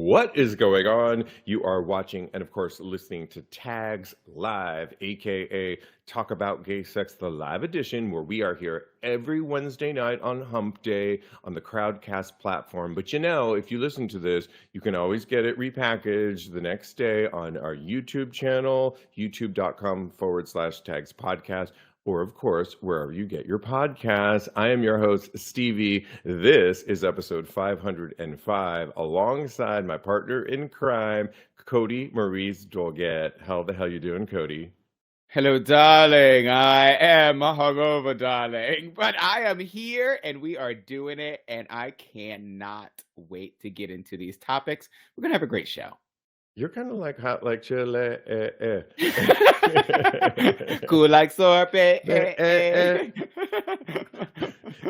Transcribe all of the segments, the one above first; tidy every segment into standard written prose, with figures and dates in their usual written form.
What is going on? You are watching and, of course, listening to Tags Live, aka Talk About Gay Sex, the live edition, where we are here every Wednesday night on Hump Day on the Crowdcast platform. But you know, if you listen to this, you can always get it repackaged the next day on our YouTube channel, youtube.com/tags podcast. Or, of course, wherever you get your podcasts. I am your host, Stevie. This is episode 505, alongside my partner in crime, Kodi Maurice Doggette. How the hell you doing, Kodi? Hello, darling. I am a hungover, darling. But I am here, and we are doing it, and I cannot wait to get into these topics. We're going to have a great show. You're kind of like hot like chili. Cool like sorbet.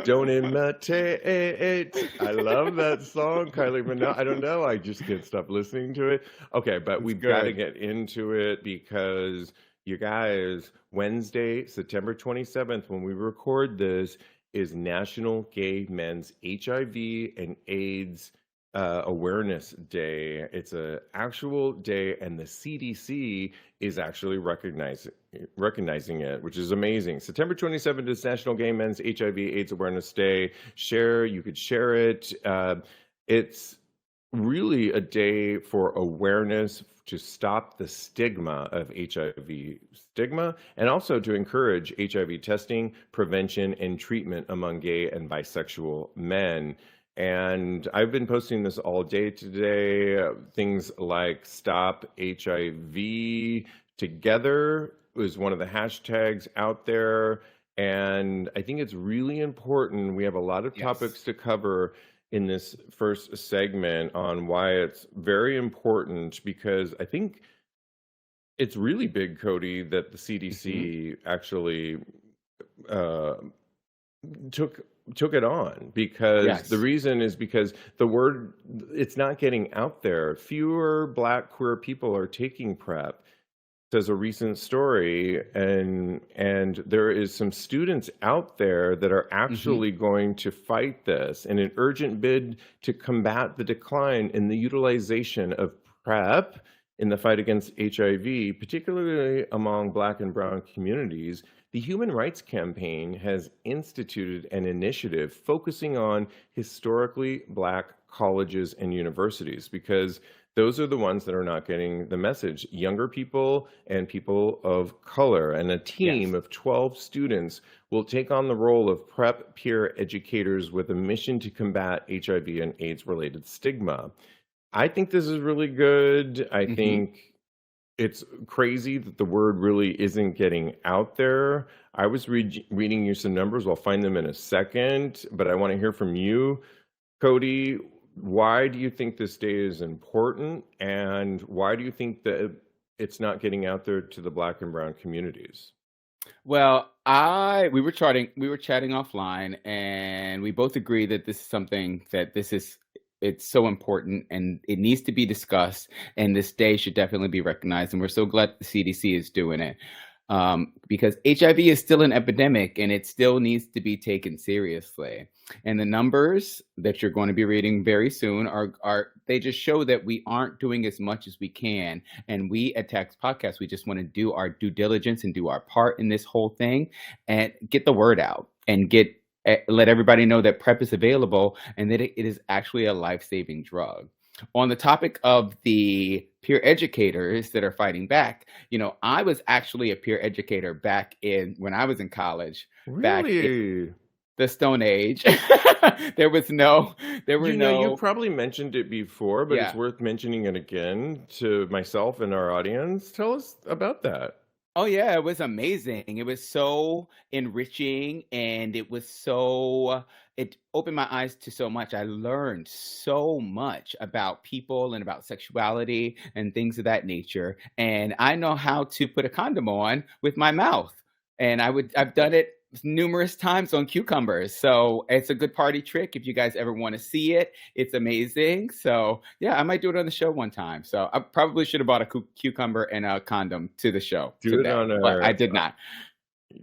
Don't imitate. I love that song, Kylie Minogue. I don't know. I just can't stop listening to it. Okay, but we've got to get into it because, you guys, Wednesday, September 27th, when we record this, is National Gay Men's HIV and AIDS Awareness Day. It's an actual day, and the CDC is actually recognizing it, which is amazing. September 27th is National Gay Men's HIV AIDS Awareness Day. You could share it. It's really a day for awareness to stop the stigma of HIV and also to encourage HIV testing, prevention, and treatment among gay and bisexual men. And I've been posting this all day today. Things like Stop HIV Together is one of the hashtags out there. And I think it's really important. We have a lot of topics to cover in this first segment on why it's very important, because I think it's really big, Kodi, that the CDC actually took it on, because the reason is because the word, it's not getting out there. Fewer Black queer people are taking PrEP, says a recent story, and there is some students out there that are actually going to fight this in an urgent bid to combat the decline in the utilization of PrEP in the fight against HIV, particularly among Black and brown communities. The Human Rights Campaign has instituted an initiative focusing on historically Black colleges and universities, because those are the ones that are not getting the message. Younger people and people of color. And a team of 12 students will take on the role of PrEP peer educators with a mission to combat HIV and AIDS-related stigma. I think this is really good. I think it's crazy that the word really isn't getting out there. I was reading you some numbers. I'll find them in a second, but I want to hear from you, Kodi. Why do you think this day is important, and why do you think that it's not getting out there to the Black and brown communities? Well, we were chatting offline, and we both agree that this is something that it's so important and it needs to be discussed, and this day should definitely be recognized. And we're so glad the CDC is doing it, because HIV is still an epidemic and it still needs to be taken seriously. And the numbers that you're going to be reading very soon are they just show that we aren't doing as much as we can. And we at Tax Podcast, we just want to do our due diligence and do our part in this whole thing and get the word out and let everybody know that PrEP is available and that it is actually a life-saving drug. On the topic of the peer educators that are fighting back, I was actually a peer educator back when I was in college. Really? Back in the Stone Age. You probably mentioned it before, but it's worth mentioning it again to myself and our audience. Tell us about that. Oh, yeah, it was amazing. It was so enriching, and it opened my eyes to so much. I learned so much about people and about sexuality and things of that nature. And I know how to put a condom on with my mouth. And I've done it numerous times on cucumbers. So it's a good party trick if you guys ever want to see it. It's amazing. So yeah, I might do it on the show one time. So I probably should have bought a cucumber and a condom to the show. But I did not.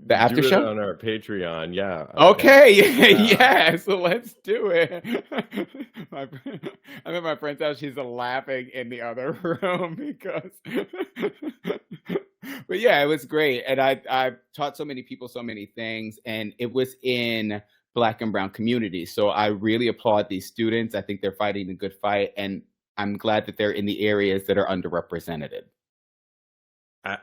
The after Do it show? on our Patreon. Yeah. Okay, Yeah. yeah, so let's do it. My I'm at my friend's house, she's laughing in the other room because but yeah, it was great, and I taught so many people so many things, and it was in Black and brown communities, so I really applaud these students. I think they're fighting a good fight, and I'm glad that they're in the areas that are underrepresented.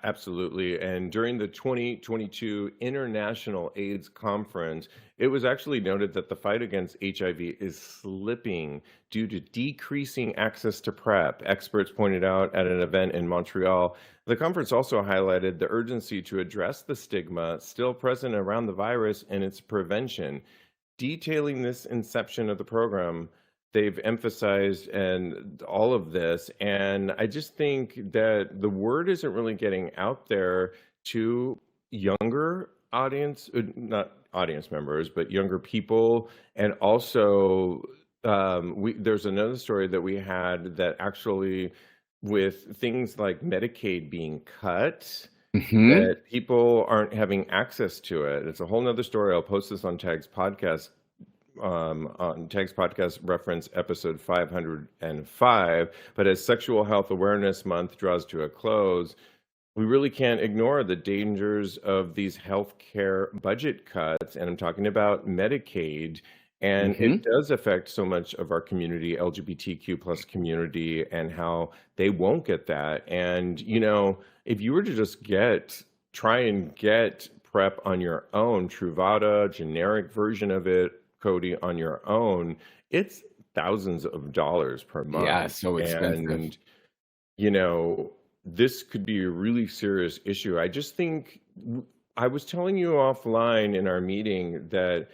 Absolutely. And during the 2022 International AIDS Conference, it was actually noted that the fight against HIV is slipping due to decreasing access to PrEP. Experts pointed out at an event in Montreal. The conference also highlighted the urgency to address the stigma still present around the virus and its prevention. Detailing this inception of the program, they've emphasized and all of this, and I just think that the word isn't really getting out there to younger audience, not audience members, but younger people. And also, there's another story that we had that actually, with things like Medicaid being cut, Mhm. that people aren't having access to it. It's a whole nother story. I'll post this on Tag's podcast, on Tag's podcast reference episode 505. But as Sexual Health Awareness Month draws to a close, we really can't ignore the dangers of these healthcare budget cuts. And I'm talking about Medicaid. And it Mhm. does affect so much of our community, LGBTQ plus community, and how they won't get that. And, if you were to just try and get PrEP on your own, Truvada, generic version of it, Cody, on your own, it's thousands of dollars per Yeah, month. so expensive. And, you know, this could be a really serious issue. I just think I was telling you offline in our meeting that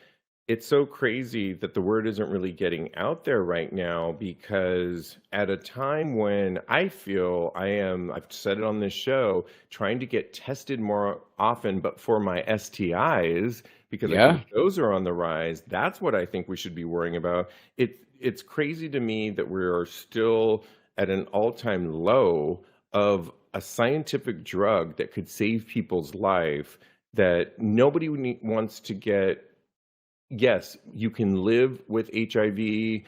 it's so crazy that the word isn't really getting out there right now, because at a time when I feel I've said it on this show, trying to get tested more often, but for my STIs, because I Yeah. think those are on the rise. That's what I think we should be worrying about. It's crazy to me that we are still at an all-time low of a scientific drug that could save people's life, that nobody wants to get. Yes, you can live with HIV.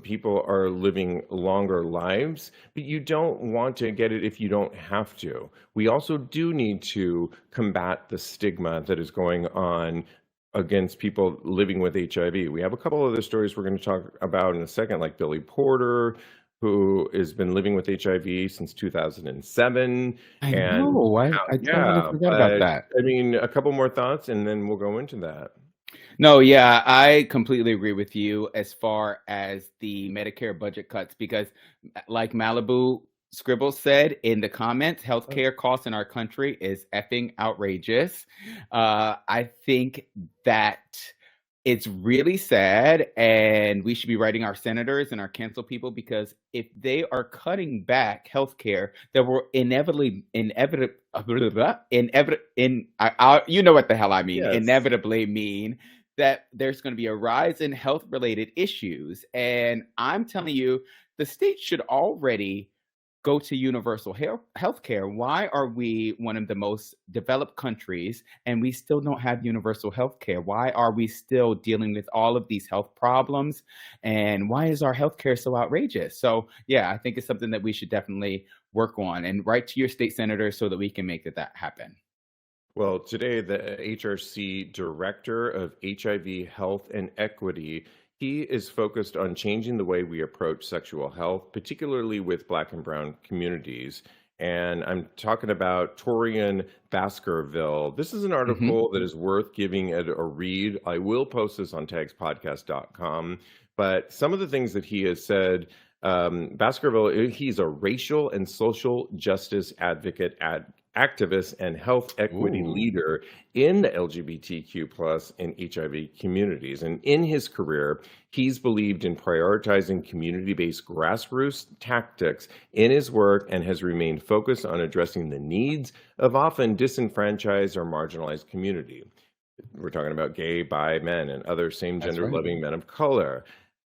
People are living longer lives, but you don't want to get it if you don't have to. We also do need to combat the stigma that is going on against people living with HIV. We have a couple other stories we're going to talk about in a second, like Billy Porter, who has been living with HIV since 2007. I And know, I totally yeah, forgot about but that. I mean, a couple more thoughts and then we'll go into that. No, yeah, I completely agree with you as far as the Medicare budget cuts because, like Malibu Scribble said in the comments, healthcare costs in our country is effing outrageous. I think that it's really sad, and we should be writing our senators and our council people because if they are cutting back healthcare, that will you know what the hell I mean, Yes. inevitably mean that there's going to be a rise in health related issues. And I'm telling you, the state should already go to universal health care. Why are we one of the most developed countries and we still don't have universal health care? Why are we still dealing with all of these health problems? And why is our healthcare so outrageous? So, yeah, I think it's something that we should definitely work on and write to your state senator so that we can make that happen. Well, today, the HRC Director of HIV Health and Equity, he is focused on changing the way we approach sexual health, particularly with Black and Brown communities. And I'm talking about Torian Baskerville. This is an Hmm. article that is worth giving it a read. I will post this on tagspodcast.com. But some of the things that he has said, Baskerville, he's a racial and social justice activist and health equity Ooh. leader in the LGBTQ plus and HIV communities. And in his career, he's believed in prioritizing community-based grassroots tactics in his work and has remained focused on addressing the needs of often disenfranchised or marginalized community. We're talking about gay, bi men and other same That's gender right. loving men of color.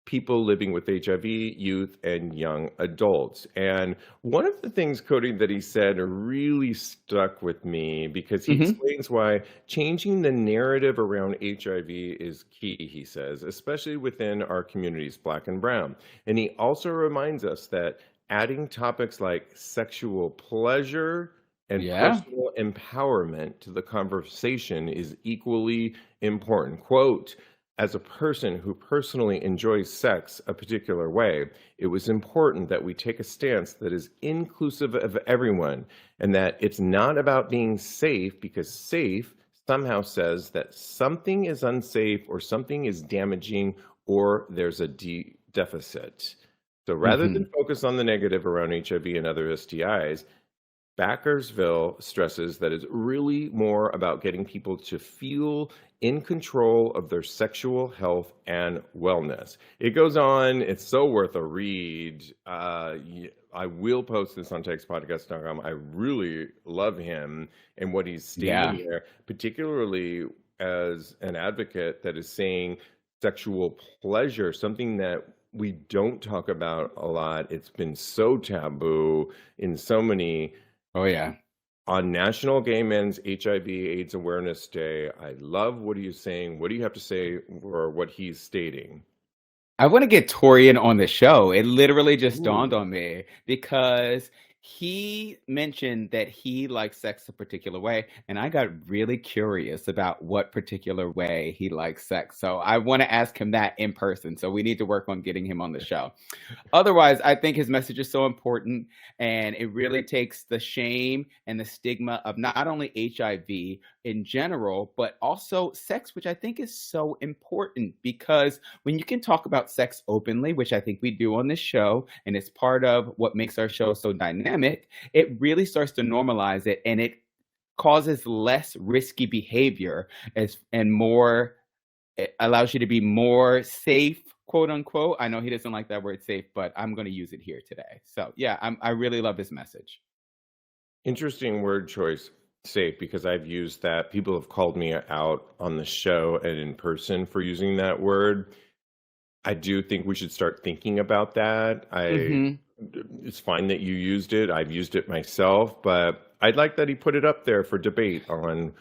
people living with HIV, youth, and young adults. And one of the things, Cody, that he said really stuck with me because he Hmm. explains why changing the narrative around HIV is key, he says, especially within our communities, Black and Brown. And he also reminds us that adding topics like sexual pleasure and Yeah. personal empowerment to the conversation is equally important. Quote, as a person who personally enjoys sex a particular way, it was important that we take a stance that is inclusive of everyone and that it's not about being safe because safe somehow says that something is unsafe or something is damaging or there's a deficit. So rather than Hmm. focus on the negative around HIV and other STIs, Backersville stresses that it's really more about getting people to feel in control of their sexual health and wellness. It goes on. It's so worth a read. I will post this on textpodcast.com. I really love him and what he's Yeah. stating there, particularly as an advocate that is saying sexual pleasure, something that we don't talk about a lot. It's been so taboo in so many Oh, yeah. on National Gay Men's HIV/AIDS Awareness Day. I love what he's saying. What do you have to say for what he's stating? I want to get Torian on the show. It literally just dawned Ooh. on me because he mentioned that he likes sex a particular way, and I got really curious about what particular way he likes sex. So I want to ask him that in person. So we need to work on getting him on the show. Otherwise, I think his message is so important, and it really takes the shame and the stigma of not only HIV in general, but also sex, which I think is so important because when you can talk about sex openly, which I think we do on this show, and it's part of what makes our show so dynamic, it really starts to normalize it and it causes less risky behavior and more, it allows you to be more safe, quote unquote. I know he doesn't like that word safe, but I'm going to use it here today. So yeah, I really love his message. Interesting word choice, safe, because I've used that. People have called me out on the show and in person for using that word. I do think we should start thinking about that. Hmm. It's fine that you used it. I've used it myself, but I'd like that he put it up there for debate on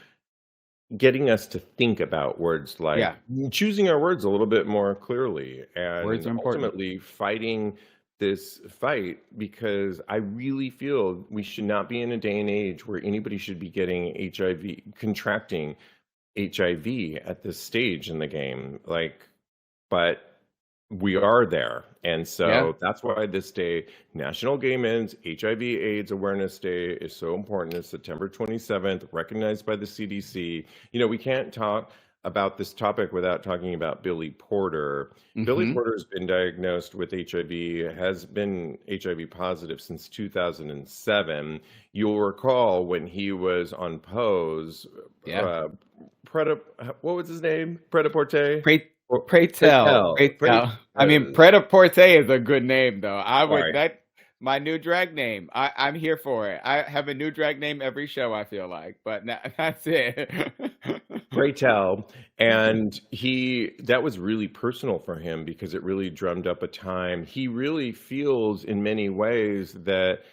getting us to think about words like Yeah, choosing our words a little bit more clearly words and are important. ultimately fighting this fight because I really feel we should not be in a day and age where anybody should be getting HIV, contracting HIV at this stage in the game. Like, but we are there. And Yeah. so that's why this day, National Gay Men's HIV/AIDS Awareness Day, is so important. It's September 27th, recognized by the CDC. You know, we can't talk about this topic without talking about Billy Porter. Billy Hmm. Porter has been diagnosed with HIV, has been HIV positive since 2007. You'll recall when he was on Pose, Yeah. Preta, what was his name? Preta-Porte? Pray, Or pray tell, Patel. pray Pray, tell. I mean, Pret a Porte is a good name, though. I would sorry. that my new drag name. I'm here for it. I have a new drag name every show. I feel like, but that's it. Pray tell. And that was really personal for him because it really drummed up a time. He really feels in many ways that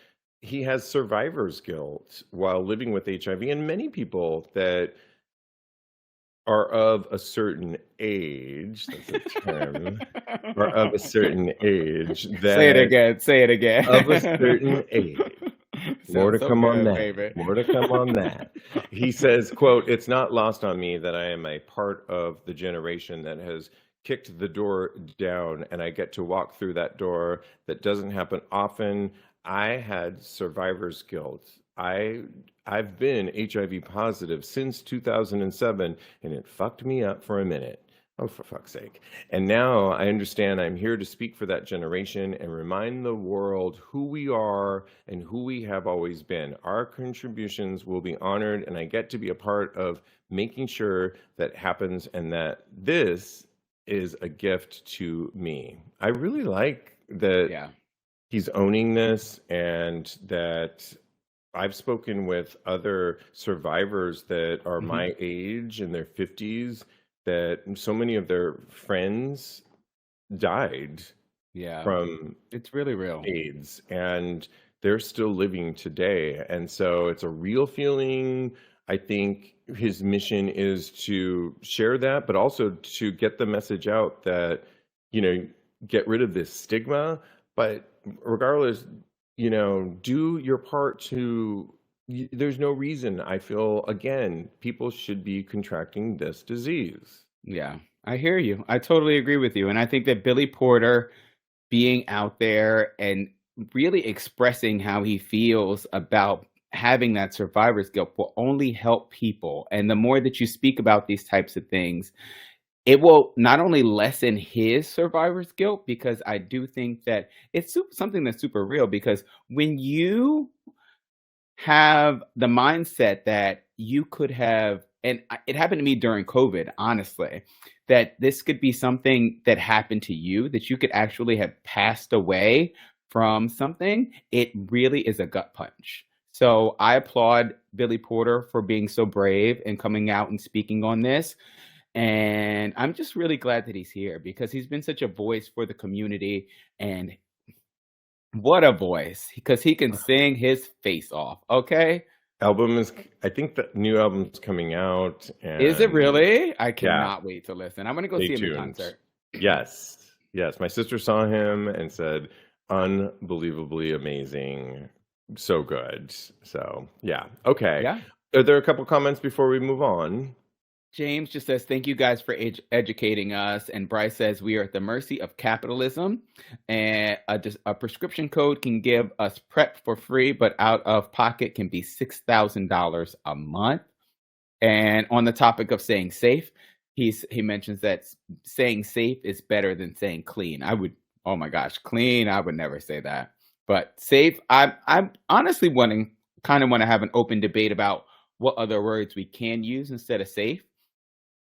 he has survivor's guilt while living with HIV. And many people that are of a certain age, that's a term, are of a certain age Say it that again. Say it of a again. certain age. More Sounds to so come on good, that. baby. More to come on that. He says, quote, it's not lost on me that I am a part of the generation that has kicked the door down and I get to walk through that door. That doesn't happen often. I had survivor's guilt. I've been HIV positive since 2007 and it fucked me up for a minute. Oh, for fuck's sake. And now I understand I'm here to speak for that generation and remind the world who we are and who we have always been. Our contributions will be honored, and I get to be a part of making sure that happens and that this is a gift to me. I really like that Yeah. he's owning this and that I've spoken with other survivors that are Hmm. my age in their 50s that so many of their friends died Yeah, from it's really real. AIDS, and they're still living today. And so it's a real feeling. I think his mission is to share that, but also to get the message out that, you know, get rid of this stigma. But regardless, do your part to, there's no reason I feel, again, people should be contracting this disease. Yeah, I hear you. I totally agree with you. And I think that Billy Porter being out there and really expressing how he feels about having that survivor's guilt will only help people. And the more that you speak about these types of things, it will not only lessen his survivor's guilt, because I do think that it's something that's super real. Because when you have the mindset that you could have, and it happened to me during COVID, honestly, that this could be something that happened to you, that you could actually have passed away from something. It really is a gut punch. So I applaud Billy Porter for being so brave and coming out and speaking on this. And I'm just really glad that he's here, because he's been such a voice for the community. And what a voice, because he can sing his face off. Okay. Album is, I think the new album's coming out, Is it and really? I yeah, cannot wait to listen. I'm gonna go stay see him in tuned. concert. Yes. Yes. My sister saw him and said, unbelievably amazing. So good. So, yeah. Okay. Yeah. Are there a couple comments before we move on? James just says, thank you guys for educating us. And Bryce says, we are at the mercy of capitalism. And a prescription code can give us PrEP for free, but out of pocket can be $6,000 a month. And on the topic of saying safe, he mentions that saying safe is better than saying clean. Oh my gosh, clean, I would never say that. But safe, I'm honestly kind of want to have an open debate about what other words we can use instead of safe,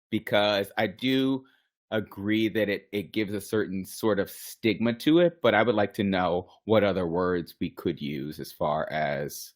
because I do agree that it gives a certain sort of stigma to it, but I would like to know what other words we could use as far as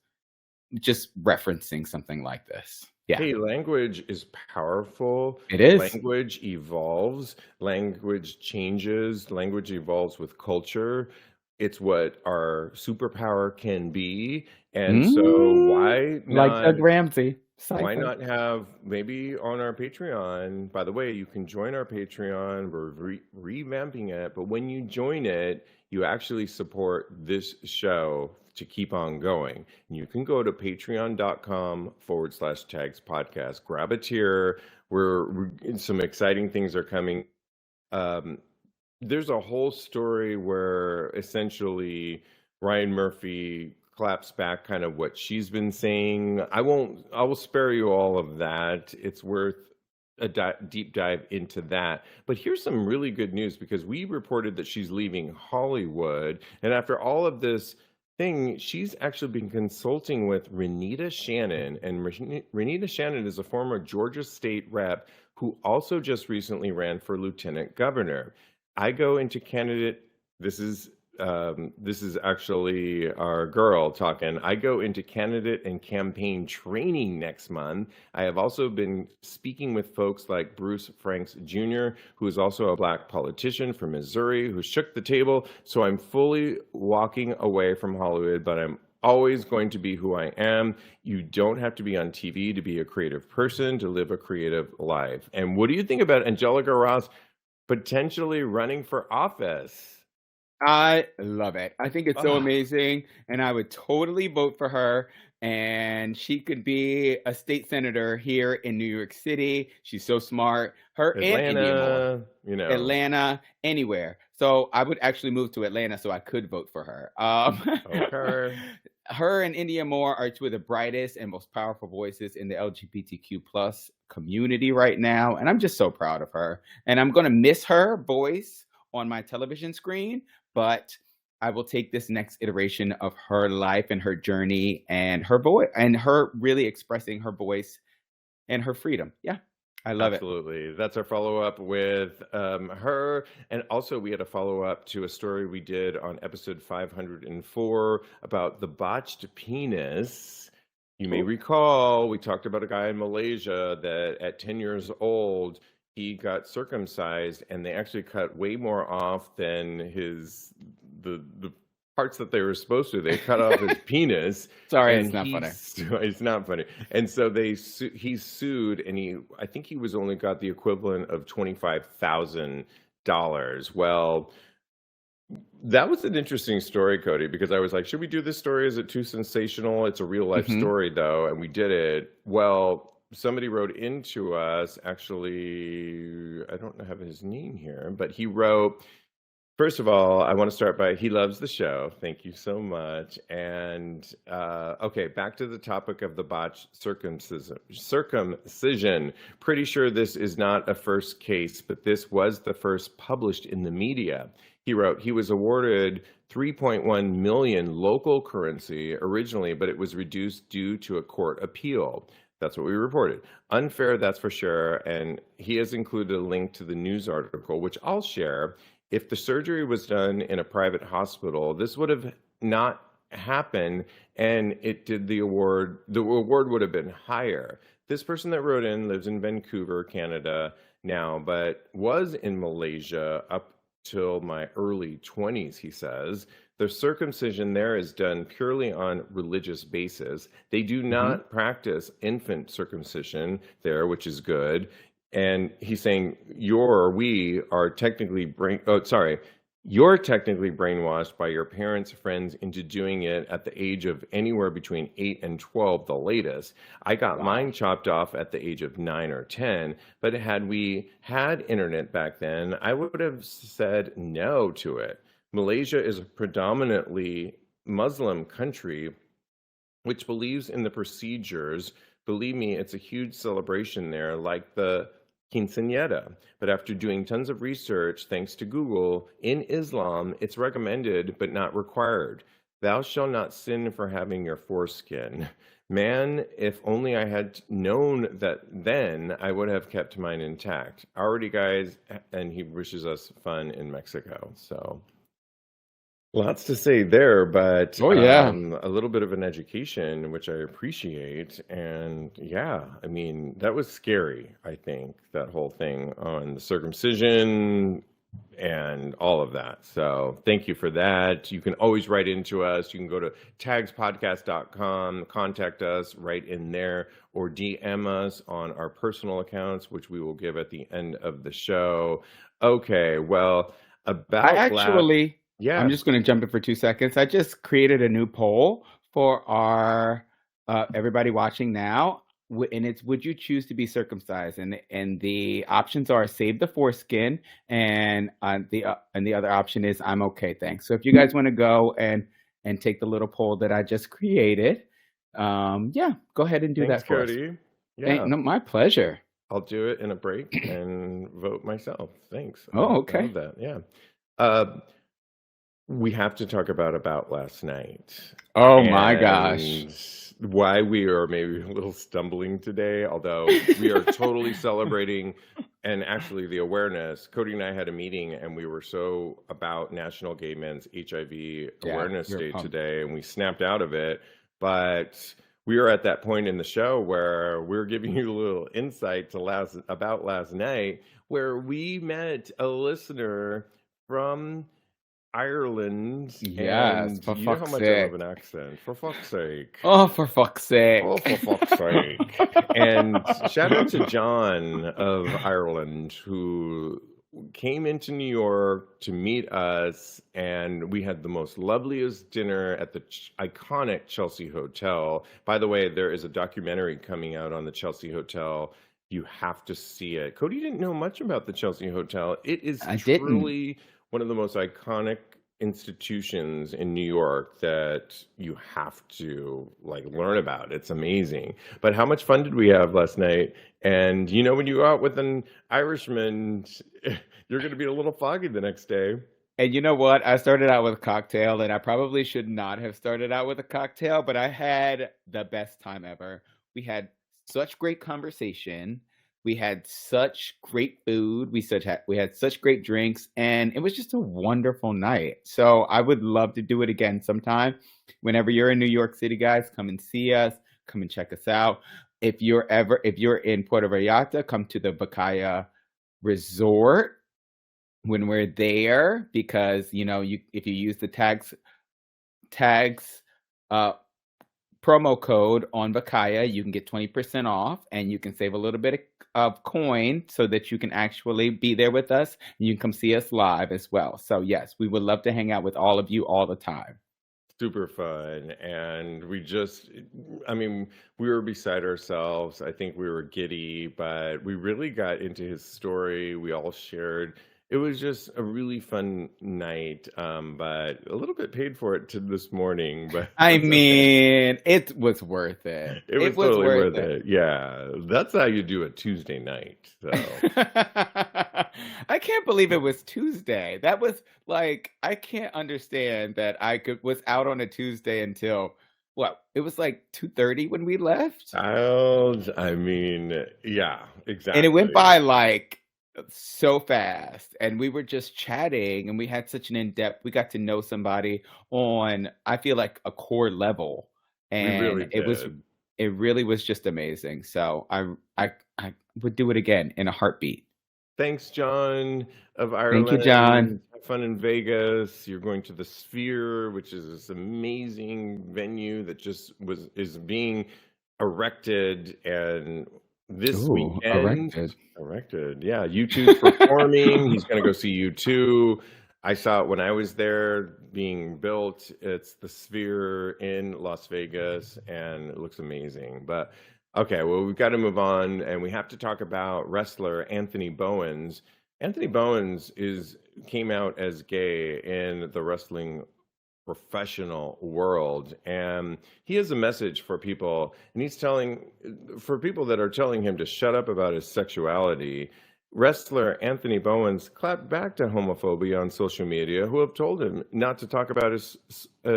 just referencing something like this. Yeah, Hey, language is powerful. it is. Language evolves, language changes, language evolves with culture. It's what our superpower can be. And so Like Doug Ramsey. why Cypher. not have maybe on our Patreon? By the way, you can join our Patreon. We're revamping it, but when you join it, you actually support this show to keep on going. And you can go to patreon.com/tags podcast, grab a tier. Some exciting things are coming. There's a whole story where essentially Ryan Murphy claps back kind of what she's been saying. I will spare you all of that. It's worth a deep dive into that. But here's some really good news, because we reported that she's leaving Hollywood. And after all of this thing, she's actually been consulting with Renita Shannon. And Renita Shannon is a former Georgia state rep who also just recently ran for lieutenant governor. I go into candidate, this is actually our girl talking. I go into candidate and campaign training next month. I have also been speaking with folks like Bruce Franks Jr., who is also a Black politician from Missouri, who shook the table. So I'm fully walking away from Hollywood, but I'm always going to be who I am. You don't have to be on TV to be a creative person, to live a creative life. And what do you think about Angelica Ross potentially running for office? I love it. I think it's so Ah, amazing, and I would totally vote for her. And she could be a state senator here in New York City. She's so smart. Her and India Moore. Atlanta, Atlanta, anywhere. So I would actually move to Atlanta so I could vote for her. okay. Her and India Moore are two of the brightest and most powerful voices in the LGBTQ plus community right now. And I'm just so proud of her. And I'm going to miss her voice on my television screen, but I will take this next iteration of her life and her journey and her voice and her really expressing her voice and her freedom. Yeah, I love it. Absolutely. That's our follow-up with her. And also we had a follow-up to a story we did on episode 504 about the botched penis. You may Ooh. recall we talked about a guy in Malaysia that at 10 years old, he got circumcised, and they actually cut way more off than the parts that they were supposed to. They cut off his penis. Sorry, And it's not funny. it's not funny. And so he sued, and I think he was only got the equivalent of $25,000. Well, that was an interesting story, Kodi, because I was like, should we do this story? Is it too sensational? It's a real life story, though, and we did it. Well, somebody wrote into us, actually, I don't have his name here, but he wrote, first of all, I want to start by, he loves the show. Thank you so much. And okay, back to the topic of the botched circumcision. Pretty sure this is not a first case, but this was the first published in the media. He wrote, he was awarded 3.1 million local currency originally, but it was reduced due to a court appeal. That's what we reported. Unfair, that's for sure. And he has included a link to the news article, which I'll share. If the surgery was done in a private hospital, this would have not happened, and the award would have been higher. This person that wrote in lives in Vancouver, Canada now, but was in Malaysia up till my early 20s, he says. The circumcision there is done purely on religious basis. They do not practice infant circumcision there, which is good. And he's saying we are technically you're technically brainwashed by your parents' friends into doing it at the age of anywhere between 8 and 12, the latest. I got mine chopped off at the age of 9 or 10, but had we had internet back then, I would have said no to it. Malaysia is a predominantly Muslim country which believes in the procedures. Believe me, it's a huge celebration there, like the quinceañera. But after doing tons of research, thanks to Google, in Islam, it's recommended but not required. Thou shalt not sin for having your foreskin. Man, if only I had known that then, I would have kept mine intact. Already, guys, and he wishes us fun in Mexico. So lots to say there, but Oh, yeah. a little bit of an education, which I appreciate. And yeah, I mean, that was scary, I think, that whole thing on the circumcision and all of that. So thank you for that. You can always write into us. You can go to tagspodcast.com, contact us right in there, or DM us on our personal accounts, which we will give at the end of the show. Okay, well, I'm just going to jump in for 2 seconds. I just created a new poll for our everybody watching now, and it's, would you choose to be circumcised? And the options are save the foreskin, and the other option is I'm okay, thanks. So if you guys want to go and take the little poll that I just created, yeah, go ahead and do that for Kodi. us. Yeah. No, my pleasure. I'll do it in a break and vote myself. Thanks. Oh, okay. I love that. Yeah. We have to talk about last night. Oh my gosh. Why we are maybe a little stumbling today, although we are totally celebrating, and actually the awareness. Kodi and I had a meeting, and we were so about National Gay Men's HIV Awareness Day today, and we snapped out of it. But we are at that point in the show where we're giving you a little insight about last night, where we met a listener from Ireland. Yes, and for you know how fuck's much I sake. love an accent. For fuck's sake. Oh, for fuck's sake. Oh, for fuck's sake. And shout out to John of Ireland, who came into New York to meet us, and we had the most loveliest dinner at the iconic Chelsea Hotel. By the way, there is a documentary coming out on the Chelsea Hotel. You have to see it. Kodi didn't know much about the Chelsea Hotel. It is truly one of the most iconic institutions in New York that you have to learn about. It's amazing. But how much fun did we have last night? And you know, when you go out with an Irishman, you're going to be a little foggy the next day. And you know what? I started out with a cocktail, and I probably should not have started out with a cocktail, but I had the best time ever. We had such great conversation. We had such great food. We had such great drinks, and it was just a wonderful night. So I would love to do it again sometime. Whenever you're in New York City, guys, come and see us. Come and check us out. If you're in Puerto Vallarta, come to the Bacaya resort when we're there, because if you use the tags uh promo code on Vakaya, you can get 20% off, and you can save a little bit of coin so that you can actually be there with us. You can come see us live as well. So yes, we would love to hang out with all of you all the time. Super fun. And I mean, we were beside ourselves. I think we were giddy, but we really got into his story. We all shared. It was just a really fun night, but a little bit paid for it to this morning, but I that's okay. mean, it was worth it. It was totally worth it. Yeah, that's how you do a Tuesday night. So I can't believe it was Tuesday. That was like, I can't understand that was out on a Tuesday until what? It was like 2:30 when we left. I mean, yeah, And it went exactly. by like so fast, and we were just chatting, and we had such an we got to know somebody on, I feel like, a core level, We really and did. it really was just amazing. So I would do it again in a heartbeat. Thanks, John of Thank you, John. Ireland. Have fun in Vegas. You're going to the Sphere, which is this amazing venue that is being erected, and this Ooh, weekend, erected. yeah, U2's performing. He's going to go see U2. I saw it when I was there being built. It's the Sphere in Las Vegas, and it looks amazing. But okay, well, we've got to move on, and we have to talk about wrestler Anthony Bowens. Anthony Bowens came out as gay in the wrestling professional world, and he has a message for people, and for people that are telling him to shut up about his sexuality. Wrestler Anthony Bowens clapped back to homophobia on social media, who have told him not to talk about his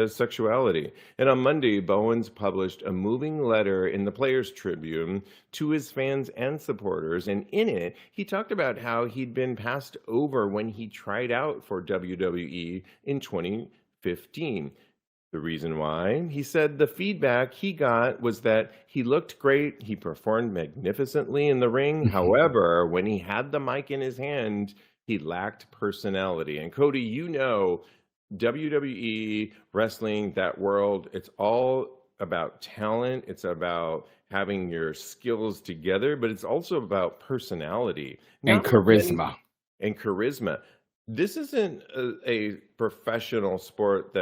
sexuality. And on Monday, Bowens published a moving letter in the Players Tribune to his fans and supporters. And in it, he talked about how he'd been passed over when he tried out for WWE in 2015. The reason why, he said the feedback he got was that he looked great, he performed magnificently in the ring. However, when he had the mic in his hand, he lacked personality. And Kodi, WWE, wrestling, that world, it's all about talent. It's about having your skills together, but it's also about personality. And charisma. And charisma. This isn't a professional sport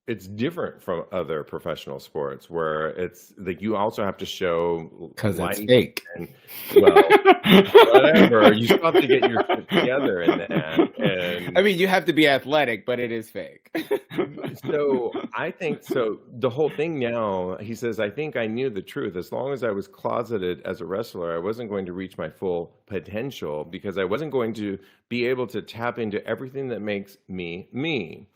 it's different from other professional sports where it's like you also have to show because it's fake. And, well, whatever. You still have to get your shit together in that. And I mean, you have to be athletic, but it is fake. So I think so. The whole thing now, he says, I think I knew the truth. As long as I was closeted as a wrestler, I wasn't going to reach my full potential because I wasn't going to be able to tap into everything that makes me me.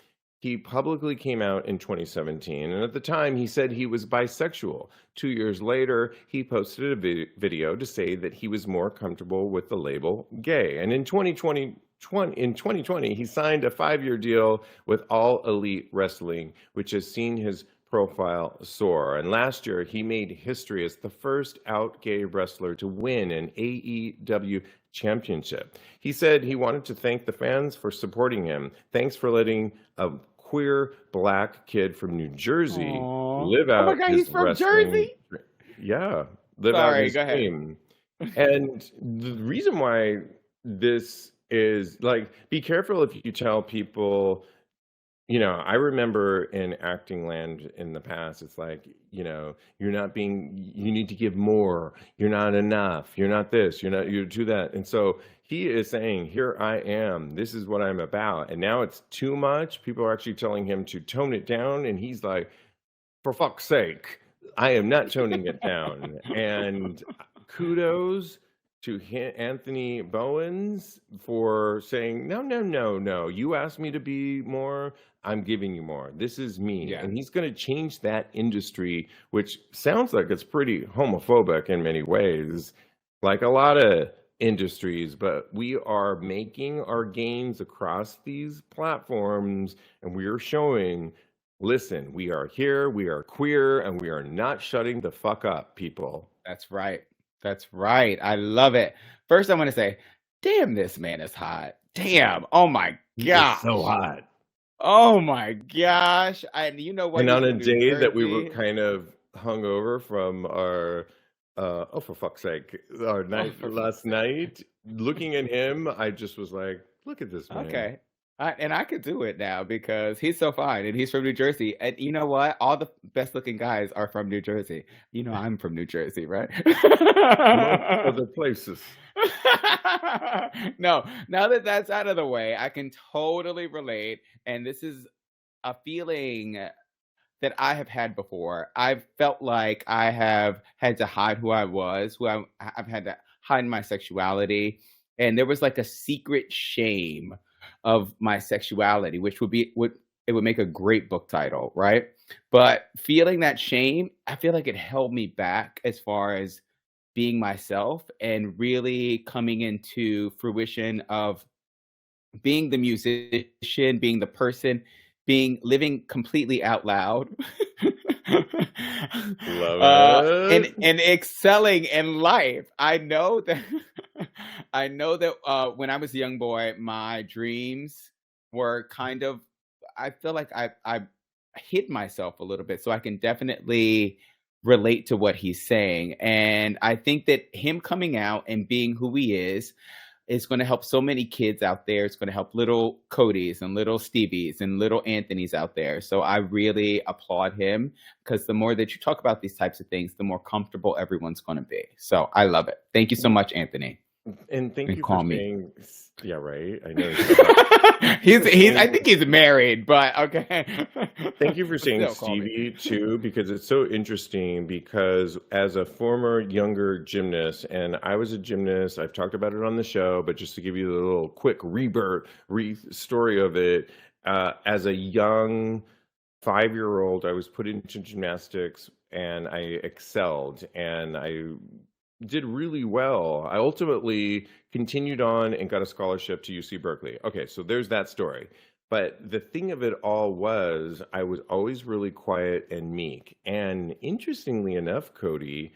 He publicly came out in 2017, and at the time he said he was bisexual. 2 years later, he posted a video to say that he was more comfortable with the label gay. And in 2020, he signed a 5-year deal with All Elite Wrestling, which has seen his profile soar. And last year, he made history as the first out gay wrestler to win an AEW championship. He said he wanted to thank the fans for supporting him. Thanks for letting a queer black kid from New Jersey live out his he's from Jersey? Yeah, live out his dream. And the reason why this is like, be careful if you tell people, I remember in acting land in the past, it's like, you need to give more. You're not enough. You're not this. You're to that. And so he is saying, here I am. This is what I'm about. And now it's too much. People are actually telling him to tone it down. And he's like, for fuck's sake, I am not toning it down. And kudos to Anthony Bowens for saying, no. You asked me to be more. I'm giving you more. This is me. Yeah. And he's going to change that industry, which sounds like it's pretty homophobic in many ways, like a lot of industries, but we are making our gains across these platforms, and we are showing, listen, we are here, we are queer, and we are not shutting the fuck up, people. That's right. I love it. First, I want to say damn, this man is hot. Damn. Oh my He is so gosh. hot. Oh my gosh. And you know what? And He's on a from New day that we were Jersey. kind of hungover from our, oh, for fuck's sake, our Oh, night for fuck's last sake. night, looking at him, I just was like, look at this man. Okay. And I could do it now because he's so fine and he's from New Jersey. And you know what? All the best looking guys are from New Jersey. You know, I'm from New Jersey, right? Amongst other places. No, now that that's out of the way, I can totally relate. And this is a feeling that I have had before. I've felt like I have had to hide who I was, I've had to hide my sexuality. And there was like a secret shame of my sexuality, which would make a great book title, right? But feeling that shame, I feel like it held me back as far as being myself and really coming into fruition of being the musician, being the person, living completely out loud. Love And it. excelling in life. I know that when I was a young boy, my dreams were kind of, I feel like I hid myself a little bit. So I can definitely relate to what he's saying. And I think that him coming out and being who he is going to help so many kids out there. It's going to help little Codys and little Stevies and little Anthonys out there. So I really applaud him because the more that you talk about these types of things, the more comfortable everyone's going to be. So I love it. Thank you so much, Anthony. And thank And you for call me. saying, yeah, right. I know. I think he's married, but okay. Thank you for But saying still, call me. Stevie too, because it's so interesting. Because as a former younger gymnast, and I was a gymnast, I've talked about it on the show, but just to give you a little quick story of it, as a young 5-year-old, I was put into gymnastics and I excelled and I did really well. I ultimately continued on and got a scholarship to UC Berkeley. Okay, so there's that story. But the thing of it all was, I was always really quiet and meek. And interestingly enough, Cody,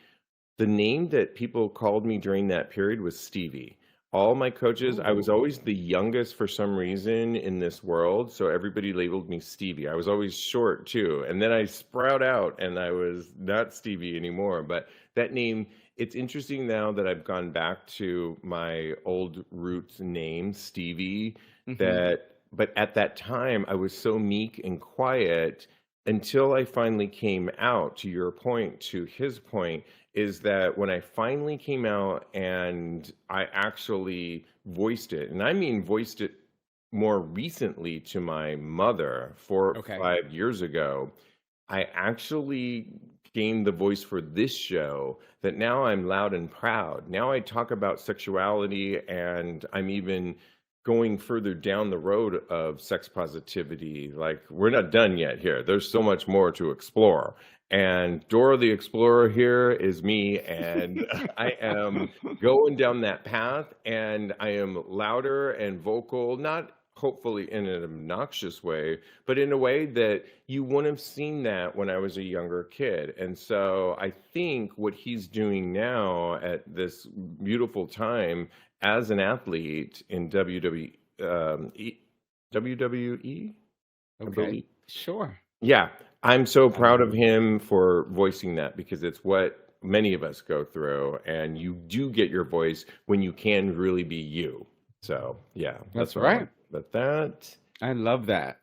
the name that people called me during that period was Stevie. All my coaches, I was Ooh. always the youngest for some reason in this world. So everybody labeled me Stevie. I was always short too. And then I sprout out and I was not Stevie anymore. But that name, it's interesting now that I've gone back to my old roots name, Stevie, Hmm. but at that time I was so meek and quiet until I finally came out. To your point, to his point, is that when I finally came out and I actually voiced it, and I mean voiced it more recently to my mother 4 or Okay. 5 years ago, I actually gained the voice for this show that now I'm loud and proud. Now I talk about sexuality and I'm even going further down the road of sex positivity. Like we're not done yet here. There's so much more to explore. And Dora the Explorer here is me, and I am going down that path, and I am louder and vocal, not hopefully in an obnoxious way, but in a way that you wouldn't have seen that when I was a younger kid. And so I think what he's doing now at this beautiful time as an athlete in WWE, I Okay. believe. Sure. Yeah, I'm so I proud love of it. him for voicing that because it's what many of us go through, and you do get your voice when you can really be you. So, yeah, that's That's what I want right. about that. I love that.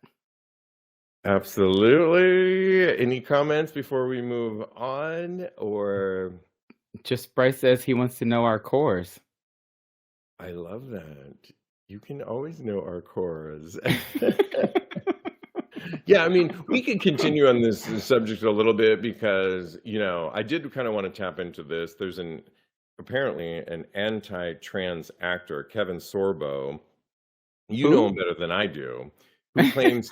Absolutely. Any comments before we move on? Or Just Bryce says he wants to know our cores. I love that. You can always know our cores. Yeah, I mean, we could continue on this subject a little bit because, I did kind of want to tap into this. There's apparently an anti-trans actor, Kevin Sorbo. You know him Who? better than I do, who claims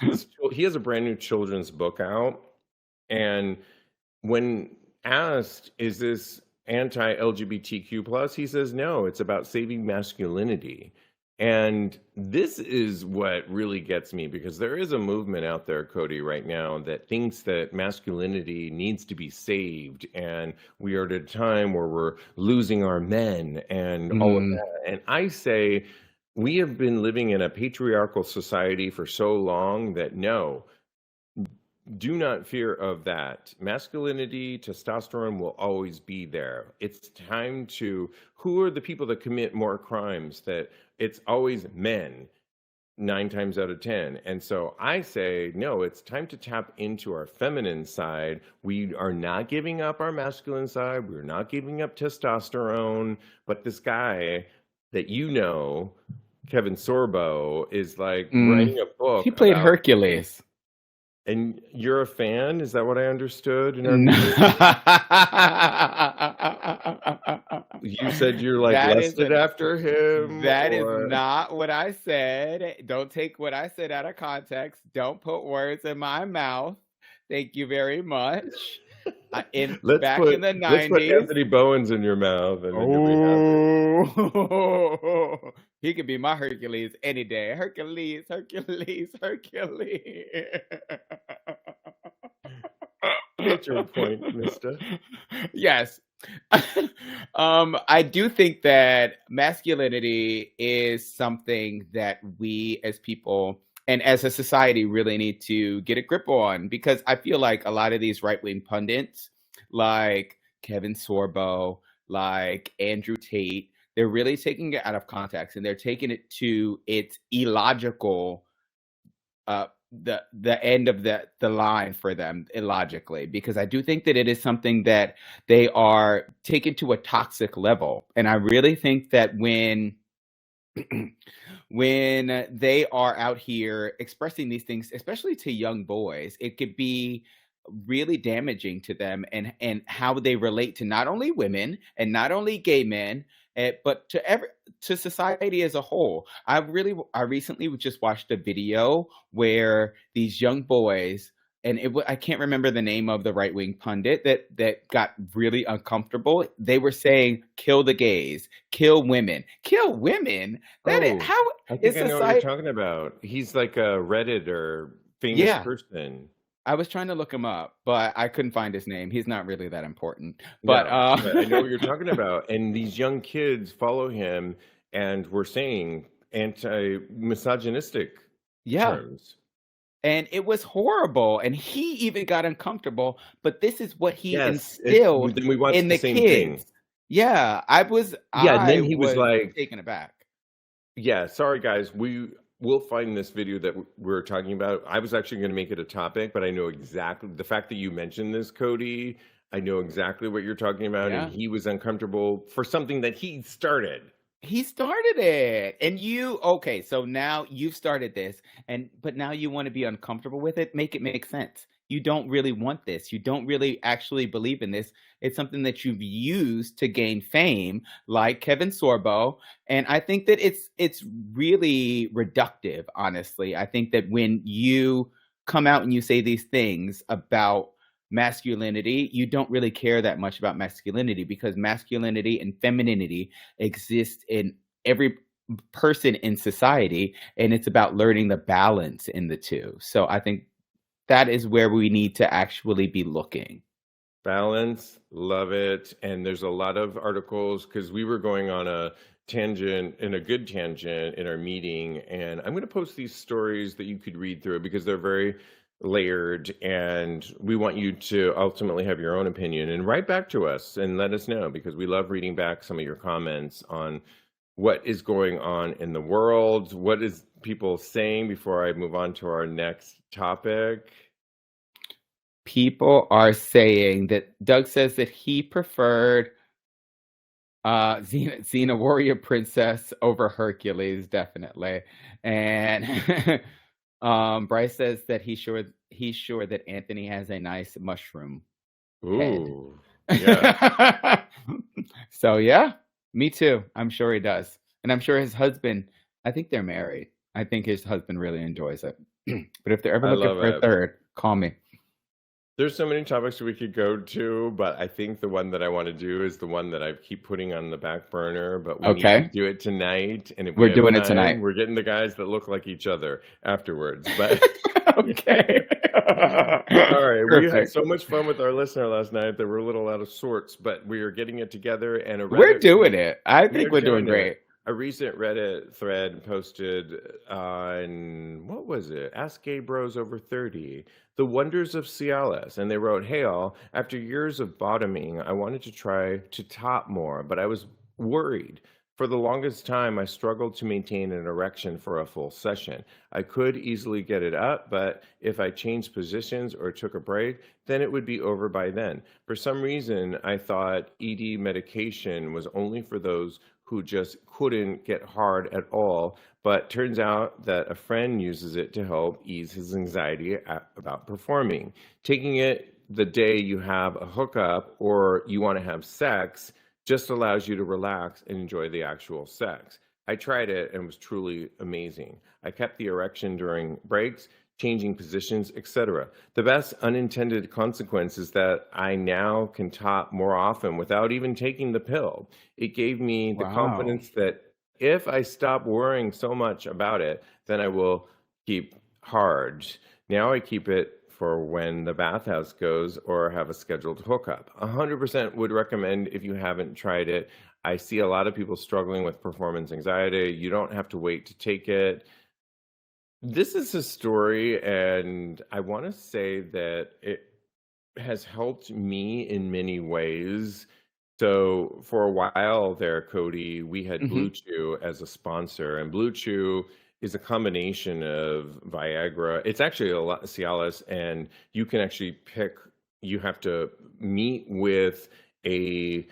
he has a brand new children's book out. And when asked, is this anti-LGBTQ plus, he says, no, it's about saving masculinity. And this is what really gets me, because there is a movement out there, Kodi, right now that thinks that masculinity needs to be saved. And we are at a time where we're losing our men and all of Mhm. that. And I say, we have been living in a patriarchal society for so long that no, do not fear of that. Masculinity, testosterone will always be there. It's time to, who are the people that commit more crimes? That it's always men, 9 times out of 10. And so I say, no, it's time to tap into our feminine side. We are not giving up our masculine side. We're not giving up testosterone. But this guy that Kevin Sorbo, is like Mm. writing a He book played about. Hercules. And you're a fan? Is that what I understood in our No. meeting? You said you're like That is lusted a after him, that is or not what I said. Don't take what I said out of context. Don't put words in my mouth. Thank you very much. In let's back in put the let's put 90s. Anthony Bowens in your mouth, and then you'll be happy. Oh, he could be my Hercules any day. Hercules, Hercules, Hercules. Get your point, mister. Yes. I do think that masculinity is something that we as people and as a society really need to get a grip on, because I feel like a lot of these right-wing pundits, like Kevin Sorbo, like Andrew Tate, they're really taking it out of context and they're taking it to its illogical the end of the line for them illogically, because I do think that it is something that they are taken to a toxic level. And I really think that when when they are out here expressing these things, especially to young boys, it could be really damaging to them and how they relate to not only women and not only gay men, but to society as a whole. I recently just watched a video where these young boys, and I can't remember the name of the right wing pundit that got really uncomfortable. They were saying, "Kill the gays, kill women, kill women." Oh, How I think is I know what you're society? talking about. He's like a Redditor famous Yeah, person. I was trying to look him up, but I couldn't find his name. He's not really that important. But No, but I know what you're talking about. And these young kids follow him, and we're saying anti-misogynistic yeah, terms. and it was horrible, and he even got uncomfortable, but this is what he Yes, instilled then we watched in the the same thing. kids. Yeah, Yeah, and I then he was was like, taken aback. yeah, sorry guys, we'll find this video that we're talking about. I was actually going to make it a topic, but I know exactly the fact that you mentioned this, Kodi. I know exactly what you're talking about, and Yeah. he was uncomfortable for something that he started. He started it. And okay, so now you've started this, but now you want to be uncomfortable with it. Make it make sense. You don't really want this. You don't really actually believe in this. It's something that you've used to gain fame, like Kevin Sorbo. And I think that it's really reductive, honestly. I think that when you come out and you say these things about masculinity, you don't really care that much about masculinity, because masculinity and femininity exist in every person in society, and it's about learning the balance in the two. So I think that is where we need to actually be looking. Balance, love it. And there's a lot of articles, because we were going on a tangent, in a good tangent in our meeting. And I'm going to post these stories that you could read through, because they're very layered, and we want you to ultimately have your own opinion and write back to us and let us know, because we love reading back some of your comments on what is going on in the world. What is people saying before I move on to our next topic? People are saying that Doug says that he preferred Xena Warrior Princess over Hercules, definitely. And Bryce says that he's sure that Anthony has a nice mushroom head. Ooh, yeah. So yeah, me too. I'm sure he does. And I'm sure his husband, I think they're married. I think his husband really enjoys it. But if they're ever I looking love for a it. third, call me. There's so many topics we could go to, but I think the one that I want to do is the one that I keep putting on the back burner, but we need to Okay. do it tonight. And if we We're have doing it time, tonight. we're getting the guys that look like each other afterwards. But Okay. all right, we had Perfect. so much fun with our listener last night that we're a little out of sorts, but we are getting it together. And a We're Reddit, doing it. I we think are we're doing doing it. great. A recent Reddit thread posted on, what was it? Ask Gay Bros Over 30, the wonders of Cialis. And they wrote, hey all, after years of bottoming, I wanted to try to top more, but I was worried. For the longest time, I struggled to maintain an erection for a full session. I could easily get it up, but if I changed positions or took a break, then it would be over by then. For some reason, I thought ED medication was only for those who just couldn't get hard at all. But turns out that a friend uses it to help ease his anxiety about performing. Taking it the day you have a hookup or you want to have sex just allows you to relax and enjoy the actual sex. I tried it and was truly amazing. I kept the erection during breaks, changing positions, etc. The best unintended consequence is that I now can top more often without even taking the pill. It gave me the Wow. confidence that if I stop worrying so much about it, then I will keep hard. Now I keep it for when the bathhouse goes or have a scheduled hookup. 100% would recommend if you haven't tried it. I see a lot of people struggling with performance anxiety. You don't have to wait to take it. This is a story, and I want to say that it has helped me in many ways. So for a while there, Cody, we had Blue Hmm. Chew as a sponsor, and Blue Chew is a combination of Viagra. It's actually a lot Cialis, and you can actually pick. You have to meet with a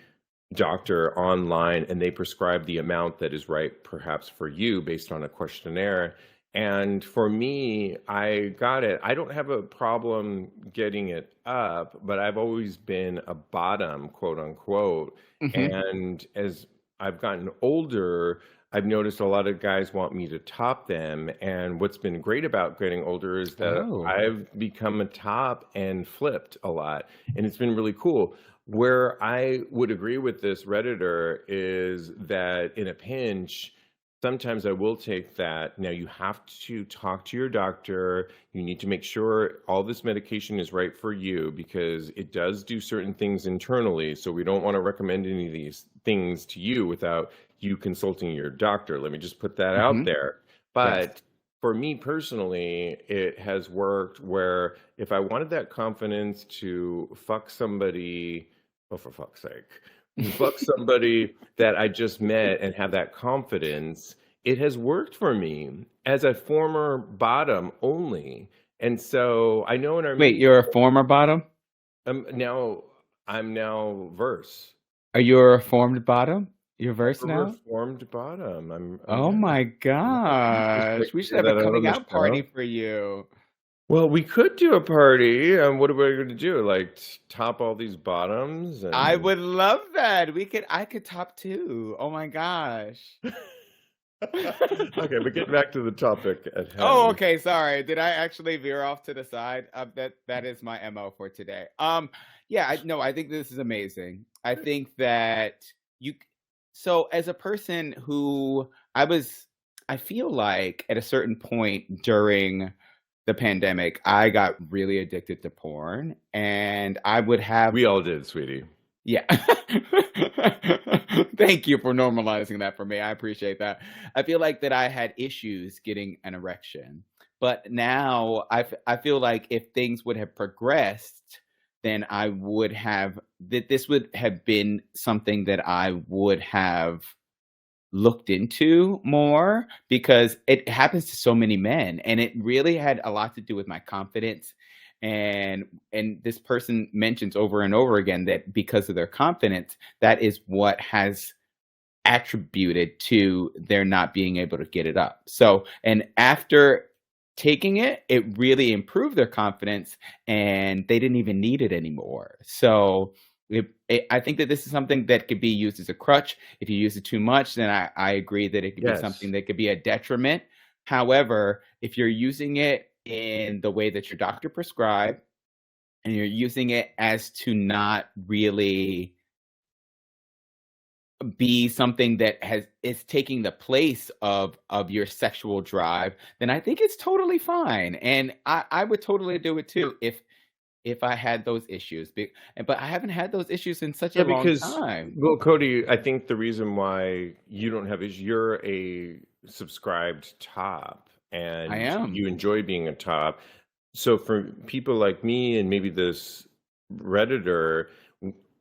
doctor online, and they prescribe the amount that is right, perhaps for you, based on a questionnaire. And for me, I got it. I don't have a problem getting it up, but I've always been a bottom, quote unquote. Hmm. And as I've gotten older, I've noticed a lot of guys want me to top them. And what's been great about getting older is that Oh. I've become a top and flipped a lot. And it's been really cool. Where I would agree with this Redditor is that in a pinch, sometimes I will take that. Now, you have to talk to your doctor. You need to make sure all this medication is right for you because it does do certain things internally. So, we don't want to recommend any of these things to you without you consulting your doctor. Let me just put that out Hmm. there. Yes. But for me personally, it has worked where if I wanted that confidence to fuck somebody, oh, for fuck's sake, fuck somebody that I just met and have that confidence, it has worked for me as a former bottom only. And so I know in our Wait, mutual, you're a former bottom? now I'm now verse. Are you a reformed bottom? You're I'm verse a now? reformed bottom. Oh Yeah. my Just like gosh. We to should get have a that out on coming the out party show. for you. Well, we could do a party. What are we going to do? Like top all these bottoms I and would love that. I could top two. Oh my gosh. okay, but getting back to the topic at Oh, hand. okay. Sorry. Did I actually veer off to the side? That is my MO for today. Yeah, no, I think this is amazing. I think that you so as a person who I feel like at a certain point during the pandemic, I got really addicted to porn and I would have We all did, sweetie. yeah. Thank you for normalizing that for me. I appreciate that. I feel like that I had issues getting an erection, but now I feel like if things would have progressed, then I would have that this would have been something that I would have looked into more because it happens to so many men and it really had a lot to do with my confidence and this person mentions over and over again that because of their confidence that is what has attributed to their not being able to get it up. So, and after taking it, it really improved their confidence and they didn't even need it anymore. So, I think that this is something that could be used as a crutch. If you use it too much, then I agree that it could be something Yes. that could be a detriment. However, if you're using it in the way that your doctor prescribed, and you're using it as to not really be something that is taking the place of your sexual drive, then I think it's totally fine. And I would totally do it too if I had those issues. But I haven't had those issues in such a Yeah, long because, time. well, Kodi, I think the reason why you don't have is you're a subscribed top I and am. you enjoy being a top. So for people like me and maybe this Redditor,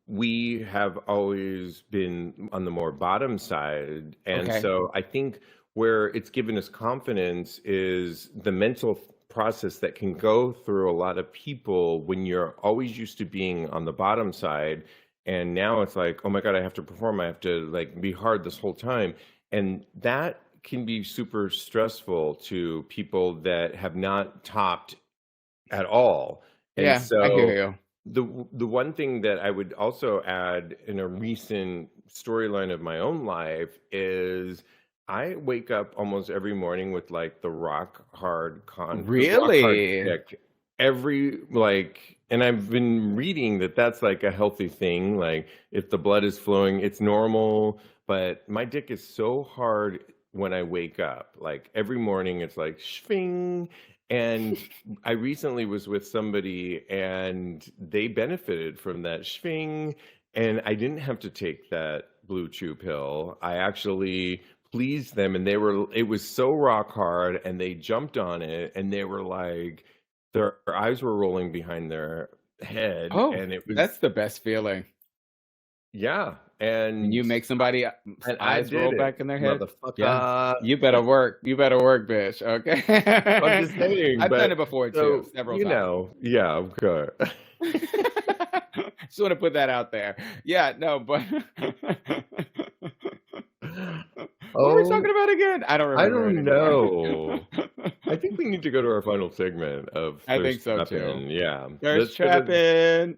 we have always been on the more bottom side. And Okay. so I think where it's given us confidence is the mental process that can go through a lot of people when you're always used to being on the bottom side. And now it's like, oh my God, I have to perform. I have to like be hard this whole time. And that can be super stressful to people that have not topped at all. And Yeah, I hear so you. the one thing that I would also add in a recent storyline of my own life is I wake up almost every morning with like the rock hard Really? dick every like, and I've been reading that that's like a healthy thing. Like if the blood is flowing, it's normal. But my dick is so hard when I wake up. Like every morning, it's like shving. And I recently was with somebody and they benefited from that schwing, and I didn't have to take that blue chew pill. I actually pleased them, and it was so rock hard, and they jumped on it, and they were like, their eyes were rolling behind their head, Oh, and it was, that's the best feeling. yeah. When you make somebody And I eyes did roll it, back in their head. Yeah. motherfucker. You better work. You better work, bitch. Okay. I'm just saying, I've done it but before too, so, several times. yeah, okay. Just want to put that out there. Yeah, no, but what were we talking Oh, about again? I don't I remember don't anymore. know. I think we need to go to our final segment of I think Thirst so too. Trapping. Yeah. Thirst Let's go to trapping.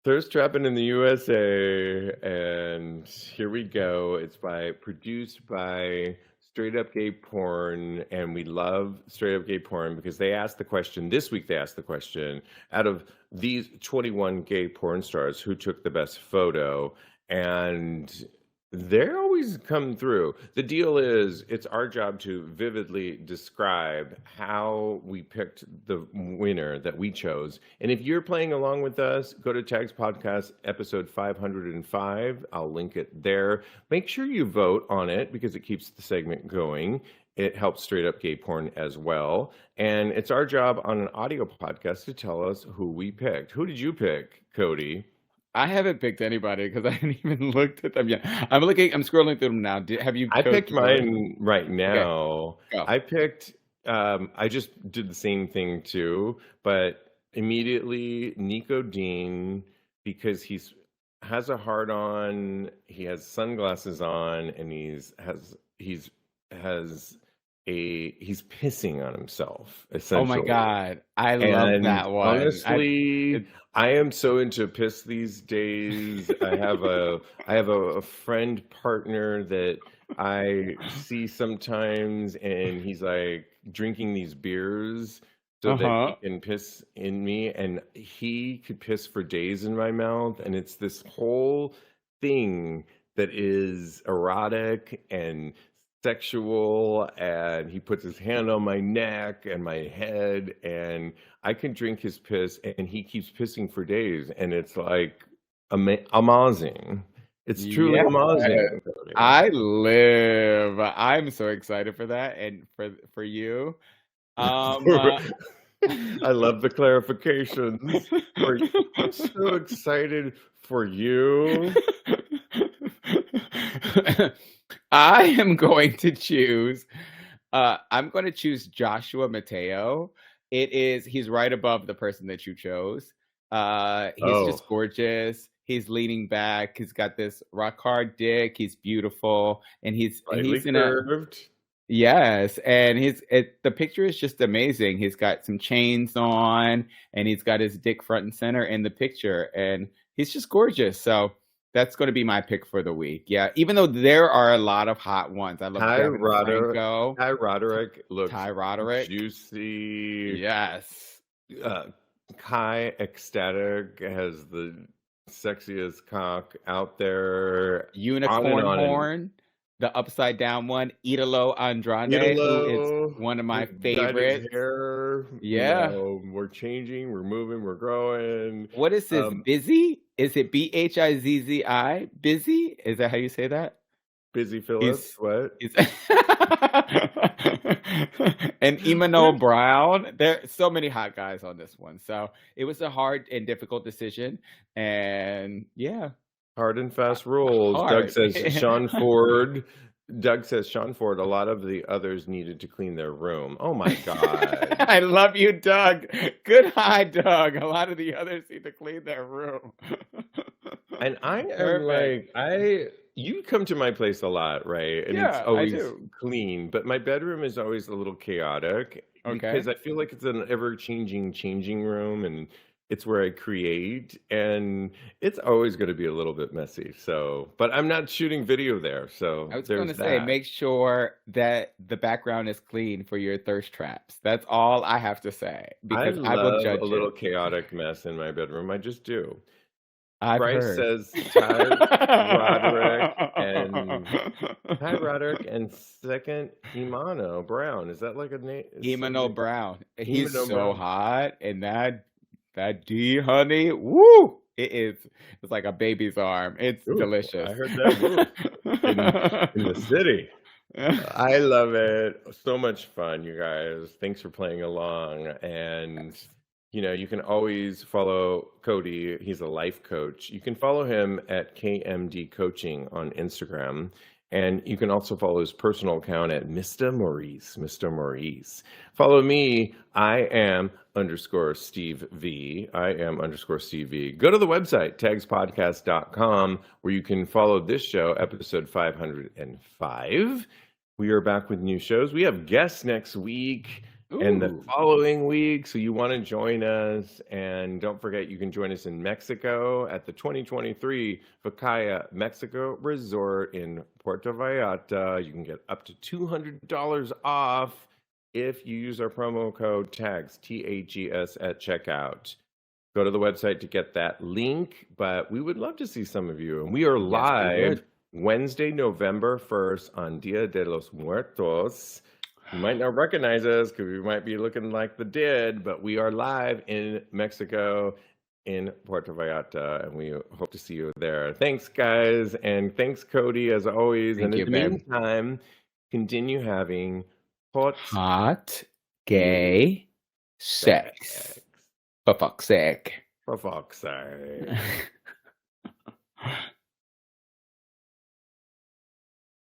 Thirst Trapping in the USA. And here we go. It's produced by Straight Up Gay Porn. And we love Straight Up Gay Porn because they asked the question, this week they asked the question, out of these 21 gay porn stars, who took the best photo? And they're always come through. The deal is, it's our job to vividly describe how we picked the winner that we chose. And if you're playing along with us, go to Tags Podcast episode 505. I'll link it there. Make sure you vote on it because it keeps the segment going. It helps Straight Up Gay Porn as well. And it's our job on an audio podcast to tell us who we picked. Who did you pick, Kodi? I haven't picked anybody because I haven't even looked at them yet. I'm scrolling through them now. Have you I chosen picked mine right Okay, now. go. I picked, I just did the same thing too, but immediately Nico Dean, because has a heart on, he has sunglasses on, and he's pissing on himself, Oh my essentially. God. I love And that one. honestly, I am so into piss these days. I have a friend partner that I see sometimes, and he's like drinking these beers so that he can piss in me, and he could piss for days in my mouth, and it's this whole thing that is erotic and sexual, and he puts his hand on my neck and my head, and I can drink his piss, and he keeps pissing for days, and it's like amazing. It's truly Yeah, amazing. I'm so excited for that and for you. I love the clarifications. I'm so excited for you. I am going to choose. I'm going to choose Joshua Mateo. He's right above the person that you chose. He's just gorgeous. He's leaning back. He's got this rock hard dick. He's beautiful, and he's in curved. Yes, and the picture is just amazing. He's got some chains on, and he's got his dick front and center in the picture, and he's just gorgeous. So that's going to be my pick for the week. Yeah, even though there are a lot of hot ones. I love Ty Roderick looks Ty Roderick, juicy. yes. Kai Ecstatic has the sexiest cock out there. On and Unicorn on. And horn, the upside down one, Idolo Andrade, who is Idolo one of my dyed his favorites. hair. Yeah. We're changing, we're moving, we're growing. What is this? Busy? Is it Bhizzi? Busy? Is that how you say that? Busy Phillips. What? And Emmanuel Brown. There are so many hot guys on this one. So it was a hard and difficult decision. And yeah. Hard and fast rules. Hard. Doug says Sean Ford. Doug says Sean Ford. A lot of the others needed to clean their room. Oh my God. I love you, Doug. Good eye, Doug. A lot of the others need to clean their room. And I am like, you come to my place a lot, right? And Yeah, it's always I do. clean, but my bedroom is always a little chaotic because I feel like it's an changing room, and it's where I create, and it's always going to be a little bit messy. So, but I'm not shooting video there. So I was going to say, make sure that the background is clean for your thirst traps. That's all I have to say, because I will judge a little chaotic mess in my bedroom. I just do. I've Bryce heard. says Ty Roderick and second Imano Brown. Is that like a name? Imano Brown. He's Imano so Brown. hot, and that D, honey, woo! It's like a baby's arm. It's delicious. I heard that in the city. I love it. So much fun, you guys. Thanks for playing along. And you can always follow Kodi. He's a life coach. You can follow him at KMD Coaching on Instagram. And you can also follow his personal account at Mr. Maurice. Follow me. I am _Steve V. I am _Steve V. Go to the website, tagspodcast.com, where you can follow this show, episode 505. We are back with new shows. We have guests next week. And the following week, so you want to join us. And don't forget, you can join us in Mexico at the 2023 Vacaya Mexico Resort in Puerto Vallarta. You can get up to $200 off if you use our promo code TAGS, TAGS, at checkout. Go to the website to get that link, but we would love to see some of you. And we are live Wednesday, November 1st on Dia de los Muertos. You might not recognize us because we might be looking like the dead, but we are live in Mexico, in Puerto Vallarta, and we hope to see you there. Thanks, guys, and thanks, Kodi, as always. And in the meantime, continue having hot gay sex. For fuck's sake. For fuck's sake.